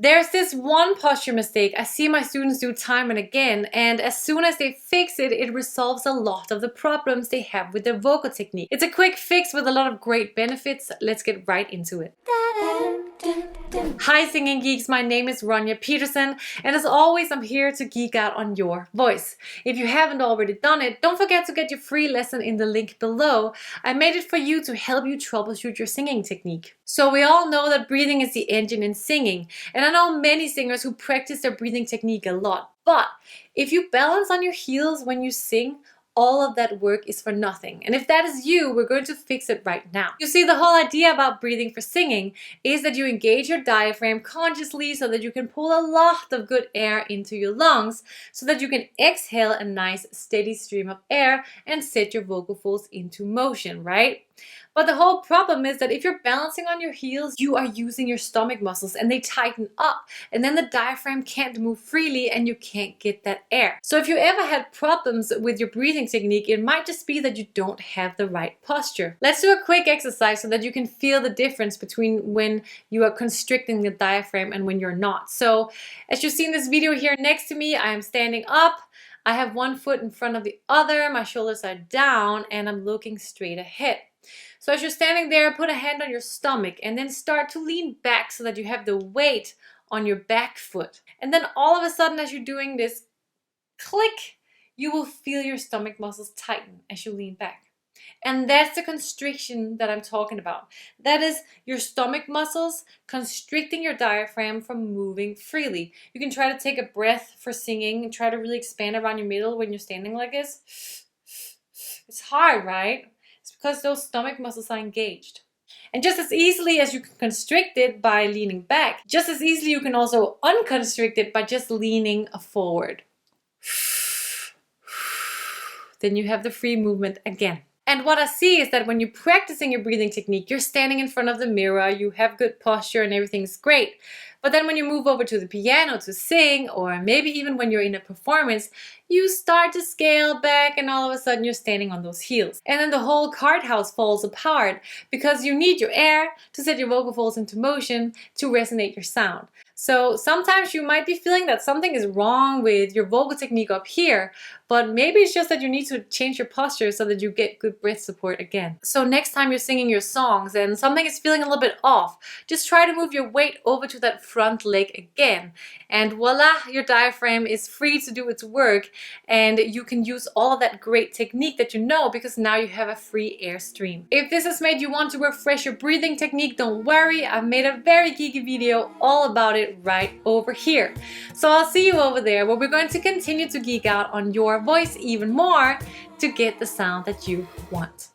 There's this one posture mistake I see my students do time and again, and as soon as they fix it, it resolves a lot of the problems they have with their vocal technique. It's a quick fix with a lot of great benefits. Let's get right into it. Hi singing geeks, my name is Ronja Peterson, and as always I'm here to geek out on your voice. If you haven't already done it, don't forget to get your free lesson in the link below. I made it for you to help you troubleshoot your singing technique. So we all know that breathing is the engine in singing, and I know many singers who practice their breathing technique a lot. But if you balance on your heels when you sing, all of that work is for nothing. And if that is you, we're going to fix it right now. You see, the whole idea about breathing for singing is that you engage your diaphragm consciously so that you can pull a lot of good air into your lungs so that you can exhale a nice steady stream of air and set your vocal folds into motion, right? But the whole problem is that if you're balancing on your heels, you are using your stomach muscles and they tighten up, and then the diaphragm can't move freely and you can't get that air. So if you ever had problems with your breathing technique, it might just be that you don't have the right posture. Let's do a quick exercise so that you can feel the difference between when you are constricting the diaphragm and when you're not. So as you see in this video here next to me, I am standing up. I have one foot in front of the other, my shoulders are down, and I'm looking straight ahead. So as you're standing there, put a hand on your stomach and then start to lean back so that you have the weight on your back foot. And then all of a sudden, as you're doing this click, you will feel your stomach muscles tighten as you lean back. And that's the constriction that I'm talking about. That is your stomach muscles constricting your diaphragm from moving freely. You can try to take a breath for singing and try to really expand around your middle when you're standing like this. It's hard, right? It's because those stomach muscles are engaged. And just as easily as you can constrict it by leaning back, just as easily you can also unconstrict it by just leaning forward. Then you have the free movement again. And what I see is that when you're practicing your breathing technique, you're standing in front of the mirror, you have good posture and everything's great. But then when you move over to the piano to sing, or maybe even when you're in a performance, you start to scale back and all of a sudden you're standing on those heels. And then the whole card house falls apart because you need your air to set your vocal folds into motion to resonate your sound. So sometimes you might be feeling that something is wrong with your vocal technique up here, but maybe it's just that you need to change your posture so that you get good breath support again. So next time you're singing your songs and something is feeling a little bit off, just try to move your weight over to that front leg again. And voila, your diaphragm is free to do its work, and you can use all of that great technique that you know because now you have a free air stream. If this has made you want to refresh your breathing technique, don't worry, I've made a very geeky video all about it right over here. So I'll see you over there where we're going to continue to geek out on your voice even more to get the sound that you want.